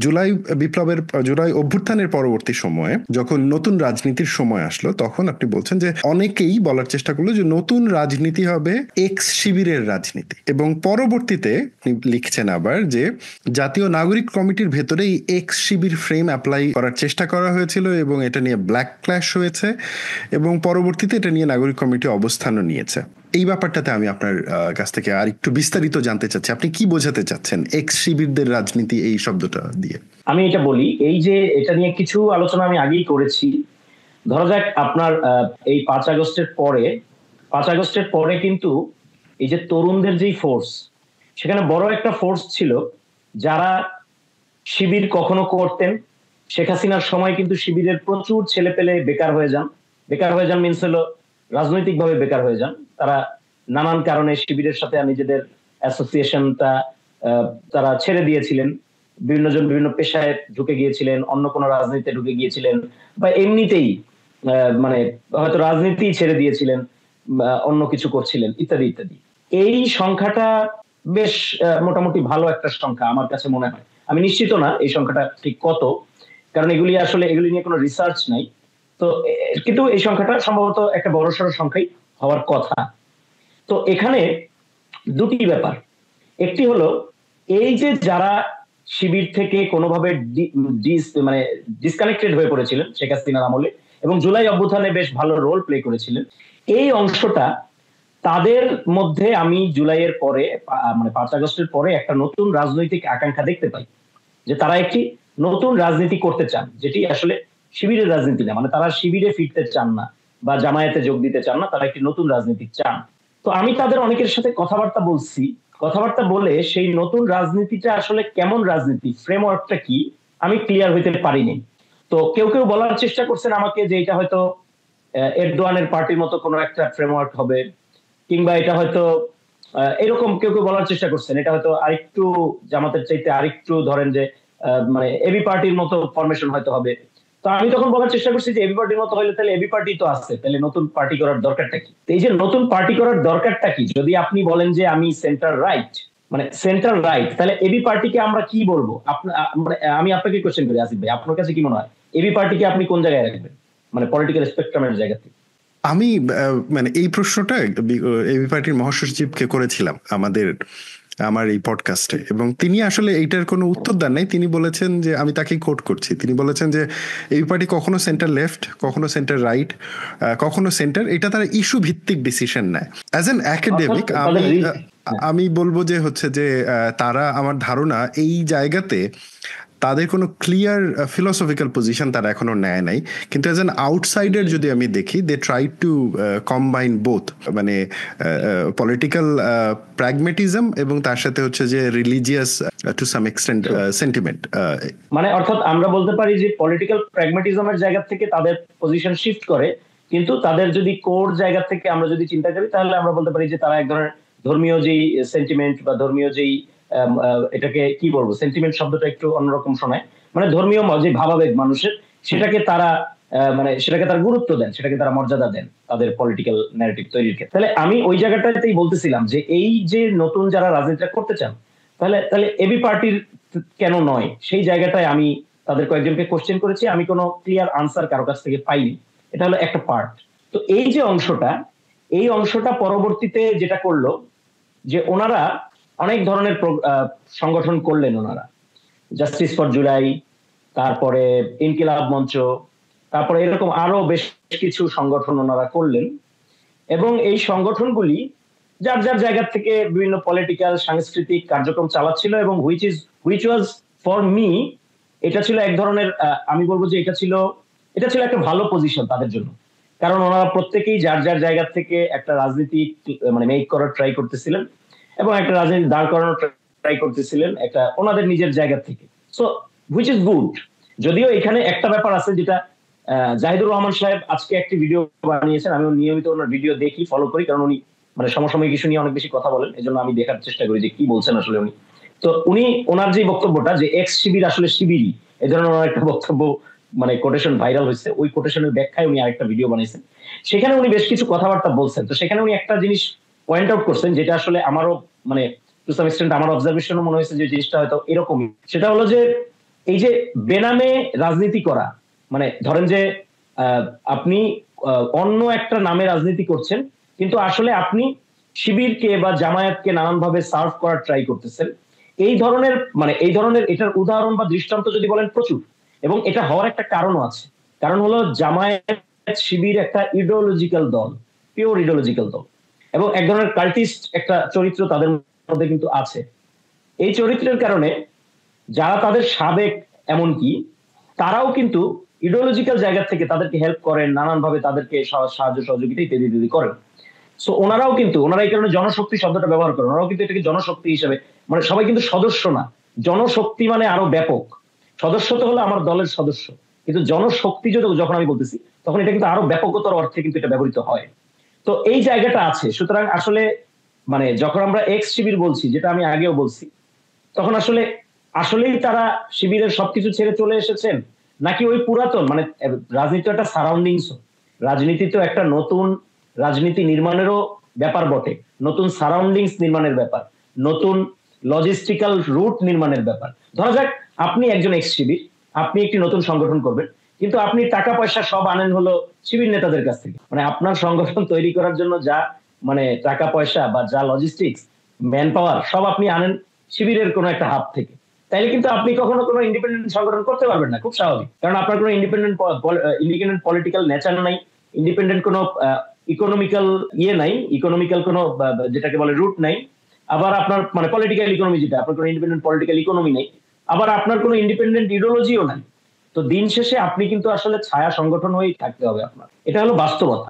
জুলাই বিপ্লবের জুলাই অভ্যুত্থানের পরবর্তী সময়ে যখন নতুন রাজনীতির সময় আসলো, তখন আপনি বলছেন যে অনেকেই বলার চেষ্টা করলো যে নতুন রাজনীতি হবে এক্স শিবিরের রাজনীতি, এবং পরবর্তীতে লিখছেন আবার যে জাতীয় নাগরিক কমিটির ভেতরেই এক্স শিবির ফ্রেম অ্যাপ্লাই করার চেষ্টা করা হয়েছিল এবং এটা নিয়ে ব্ল্যাক ক্ল্যাশ হয়েছে, এবং পরবর্তীতে এটা নিয়ে নাগরিক কমিটি অবস্থানও নিয়েছে। এই ব্যাপারটাতে আমি আপনার কাছ থেকে আর একটু বিস্তারিত জানতে চাচ্ছি, আপনি কি বোঝাতে চাচ্ছেন এক্স শিবিরদের রাজনীতি এই শব্দটা দিয়ে? আমি এটা বলি, এই যে এটা নিয়ে কিছু আলোচনা আমি আগেই করেছি। ধরা যাক আপনার এই 5 আগস্টের পরে কিন্তু এই যে তরুণদের যেই ফোর্স, সেখানে বড় একটা ফোর্স ছিল যারা শিবির কখনো করতেন। শেখ হাসিনার সময় কিন্তু শিবিরের প্রচুর ছেলে পেলে বেকার হয়ে যান মিনস হলো রাজনৈতিক ভাবে বেকার হয়ে যান। তারা নানান কারণে শিবিরের সাথে নিজেদের অ্যাসোসিয়েশনটা তারা ছেড়ে দিয়েছিলেন, বিভিন্ন জন বিভিন্ন পেশায় ঢুকে গিয়েছিলেন, অন্য কোনো রাজনীতিতে ঢুকে গিয়েছিলেন, বা এমনিতেই মানে হয়তো রাজনীতি ছেড়ে দিয়েছিলেন, অন্য কিছু করছিলেন, ইত্যাদি ইত্যাদি। এই সংখ্যাটা বেশ মোটামুটি ভালো একটা সংখ্যা আমার কাছে মনে হয়। আমি নিশ্চিত না এই সংখ্যাটা ঠিক কত, কারণ এগুলি নিয়ে কোনো রিসার্চ নাই। তো কিন্তু এই সংখ্যাটা সম্ভবত একটা বড়সড় সংখ্যাই হওয়ার কথা। তো এখানে দুটি ব্যাপার। একটি হলো এই যে যারা শিবির থেকে কোনোভাবে মানে ডিসকানেক্টেড হয়ে পড়েছিলেন শেখ হাসিনার আমলে এবং জুলাই অভ্যুত্থানে বেশ ভালো রোল প্লে করেছিলেন, এই অংশটা তাদের মধ্যে আমি জুলাইয়ের পরে মানে 5 আগস্টের পরে একটা নতুন রাজনৈতিক আকাঙ্ক্ষা দেখতে পাই, যে তারা একটি নতুন রাজনীতি করতে চান, যেটি আসলে শিবিরের রাজনীতি না। মানে তারা শিবিরে ফিরতে চান না বা জামায়াতে যোগ দিতে চান না, তারা একটি নতুন রাজনীতি চান। তো আমি তাদের অনেকের সাথে কথাবার্তা বলে সেই নতুন রাজনীতিটা আসলে কেমন রাজনীতি, ফ্রেমওয়ার্কটা কি, আমি ক্লিয়ার হইতে পারিনি। তো কেউ কেউ বলার চেষ্টা করছেন আমাকে যে এটা হয়তো এরদোয়ানের পার্টির মতো কোনো একটা ফ্রেমওয়ার্ক হবে, কিংবা এটা হয়তো এরকম কেউ কেউ বলার চেষ্টা করছেন এটা হয়তো আরেকটু জামাতের চাইতে আরেকটু ধরেন যে মানে এবি পার্টির মতো ফরমেশন হয়তো হবে। তো আমি তখন বলার চেষ্টা করছি যে এবি পার্টির মতো হলে তাহলে এবি পার্টি তো আছে, তাহলে নতুন পার্টি করার দরকারটা কি? এই যে নতুন পার্টি করার দরকারটা কি, যদি আপনি বলেন যে আমি সেন্টার রাইট, তাহলে এবি পার্টিকে আমরা কি বলবো? আমি আপনাকে কোশ্চেন করি আসিফ ভাই, আপনার কাছে কি মনে হয় এবি পার্টিকে আপনি কোন জায়গায় রাখবেন, মানে পলিটিক্যাল স্পেকট্রামের জায়গা থেকে? আমি মানে এই প্রশ্নটা এবি পার্টির মহাসচিবকে করেছিলাম আমার এই পডকাস্টে, এবং তিনি আসলে এইটার কোনো উত্তর দেন নাই। তিনি বলেছেন যে, আমি তাকে কোট করছি, তিনি বলেছেন যে এবি পার্টি কখনো সেন্টার লেফট, কখনো সেন্টার রাইট, কখনো সেন্টার, এটা তারা ইস্যু ভিত্তিক ডিসিশন নেয়। অ্যাজ অ্যান একাডেমিক আমি বলবো যে হচ্ছে যে তারা, আমার ধারণা এই জায়গাতে তাদের কোনো ক্লিয়ার ফিলোসফিক্যাল পজিশন তারা এখনো নেয় নাই, কিন্তু অ্যাজ অ্যান আউটসাইডার যদি আমি দেখি, they try to combine both, মানে পলিটিক্যাল প্র্যাগমেটিজম এবং তার সাথে হচ্ছে যে religious to some extent sentiment. মানে অর্থাৎ আমরা বলতে পারি যে পলিটিক্যাল প্র্যাগমেটিজমের জায়গা থেকে তাদের পজিশন শিফট করে, কিন্তু তাদের যদি কোর জায়গা থেকে আমরা যদি চিন্তা করি, তাহলে আমরা বলতে পারি যে তারা এক ধরনের ধর্মীয় যেই সেন্টিমেন্ট বা ধর্মীয় যেই এটাকে কি বলবো, সেন্টিমেন্ট শব্দটা একটু অন্যরকম শোনায়, মানে ধর্মীয় যে ভাবাবেগ মানুষের, সেটাকে তারা সেটাকে তারা গুরুত্ব দেন, সেটাকে তারা মর্যাদা দেন তাদের পলিটিক্যাল ন্যারেটিভ তৈরির ক্ষেত্রে। তাহলে আমি ওই জায়গাটাতেই বলতেছিলাম যে এই যে নতুন যারা রাজনীতিটা করতে চান, তাহলে এবি পার্টির কেন নয়, সেই জায়গাটায় আমি তাদের কয়েকজনকে কোশ্চেন করেছি, আমি কোনো ক্লিয়ার আনসার কারো কাছ থেকে পাইনি। এটা হলো একটা পার্ট। তো এই যে অংশটা পরবর্তীতে যেটা করলো, যে ওনারা অনেক ধরনের সংগঠন করলেন, ওনারা জাস্টিস ফর জুলাই, তারপরে ইনকিলাব মঞ্চ, তারপরে এরকম আরো বেশ কিছু সংগঠন ওনারা করলেন, এবং এই সংগঠনগুলি যার যার জায়গা থেকে বিভিন্ন পলিটিক্যাল সাংস্কৃতিক কার্যক্রম চালাচ্ছিল, এবং হুইচ ওয়াজ ফর মি, এটা ছিল এক ধরনের আমি বলবো যে এটা ছিল একটা ভালো পজিশন তাদের জন্য, কারণ ওনারা প্রত্যেকেই যার যার জায়গা থেকে একটা রাজনীতি মানে মেক করার ট্রাই করতেছিলেন, এবং একটা রাজনীতি দাঁড় করানোর ট্রাই করতেছিলেন একটা ওনাদের নিজের জায়গা থেকে। So which is good. যদিও এখানে একটা ব্যাপার আছে, যেটা জাহিদুর রহমান সাহেব আজকে একটি ভিডিও বানিয়েছেন, আমি নিয়মিত ওনার ভিডিও দেখি, ফলো করি, কারণ উনি মানে সমসাময়িক ইস্যু নিয়ে অনেক বেশি কথা বলেন, এই জন্য আমি দেখার চেষ্টা করি যে কি বলছেন আসলে উনি। তো উনি ওনার যে বক্তব্যটা, যে এক্স শিবির আসলে শিবিরই, এই ধরনের ওনার একটা বক্তব্য মানে কোটেশন ভাইরাল হয়েছে, ওই কোটেশনের ব্যাখ্যায় উনি আরেকটা ভিডিও বানিয়েছেন, সেখানে উনি বেশ কিছু কথাবার্তা বলছেন। তো সেখানে উনি একটা জিনিস পয়েন্ট আউট করছেন, যেটা আসলে আমারও মানে টু সাম এক্সটেন্ট আমার অবজারভেশনও মনে হয়েছে যে জিনিসটা হয়তো এরকমই। সেটা হলো যে এই যে বেনামে রাজনীতি করা, মানে ধরেন যে আপনি অন্য একটা নামে রাজনীতি করছেন, কিন্তু আসলে আপনি শিবিরকে বা জামায়াতকে নানানভাবে সার্ভ করার ট্রাই করতেছেন, এই ধরনের এটার উদাহরণ বা দৃষ্টান্ত যদি বলেন প্রচুর, এবং এটা হওয়ার একটা কারণও আছে। কারণ হলো জামায়াত শিবির একটা ইডিওলজিক্যাল দল, পিওর ইডিওলজিক্যাল দল, এবং এক ধরনের কাল্টিস্ট একটা চরিত্র তাদের মধ্যে কিন্তু আছে। এই চরিত্রের কারণে যারা তাদের সাবেক, এমনকি তারাও কিন্তু ইডিওলজিক্যাল জায়গা থেকে তাদেরকে হেল্প করেন, নানানভাবে তাদেরকে সাহায্য সহযোগিতা ইত্যাদি করেন। সো ওনারা এই কারণে জনশক্তি শব্দটা ব্যবহার করেন। ওনারাও কিন্তু এটাকে জনশক্তি হিসেবে, মানে সবাই কিন্তু সদস্য না, জনশক্তি মানে আরো ব্যাপক। সদস্য তো হলো আমার দলের সদস্য, কিন্তু জনশক্তি যখন আমি বলতেছি, তখন এটা কিন্তু আরো ব্যাপকতর অর্থে কিন্তু এটা ব্যবহৃত হয়। তো এই জায়গাটা আছে। সুতরাং আসলে মানে যখন আমরা এক্স শিবির বলছি, যেটা আমি আগেও বলছি, তখন আসলেই তারা শিবিরের সবকিছু ছেড়ে চলে এসেছেন, নাকি ওই পুরাতন, মানে রাজনীতি একটা সারাউন্ডিংস, রাজনীতি তো একটা নতুন রাজনীতি নির্মাণেরও ব্যাপার বটে, নতুন সারাউন্ডিংস নির্মাণের ব্যাপার, নতুন লজিস্টিক্যাল রুট নির্মাণের ব্যাপার। ধরা যাক আপনি একজন এক্স শিবির, আপনি একটি নতুন সংগঠন করবেন, কিন্তু আপনি টাকা পয়সা সব আনেন হলো শিবির নেতাদের কাছ থেকে। মানে আপনার সংগঠন তৈরি করার জন্য যা মানে টাকা পয়সা বা যা লজিস্টিক্স, ম্যান পাওয়ার, সব আপনি আনেন শিবিরের কোনো একটা হাব থেকে। তাইলে কিন্তু আপনি কখনো কোনো ইন্ডিপেন্ডেন্ট সংগঠন করতে পারবেন না, খুব স্বাভাবিক। কারণ আপনার কোনো ইন্ডিপেন্ডেন্ট পলিটিক্যাল নেচার নাই, ইন্ডিপেন্ডেন্ট কোনো ইকোনমিক্যাল নাই, ইকোনমিক্যাল কোনো যেটাকে বলে রুট নাই। আবার আপনার মানে পলিটিক্যাল ইকোনমি, যেটা আপনার কোনো ইন্ডিপেন্ডেন্ট পলিটিক্যাল ইকোনমি নেই, আবার আপনার কোনো ইন্ডিপেন্ডেন্ট ইডিওলজিও নাই। তো দিন শেষে আপনি কিন্তু আসলে ছায়া সংগঠন হয়েই থাকতে হবে আপনার। এটা হলো বাস্তবতা।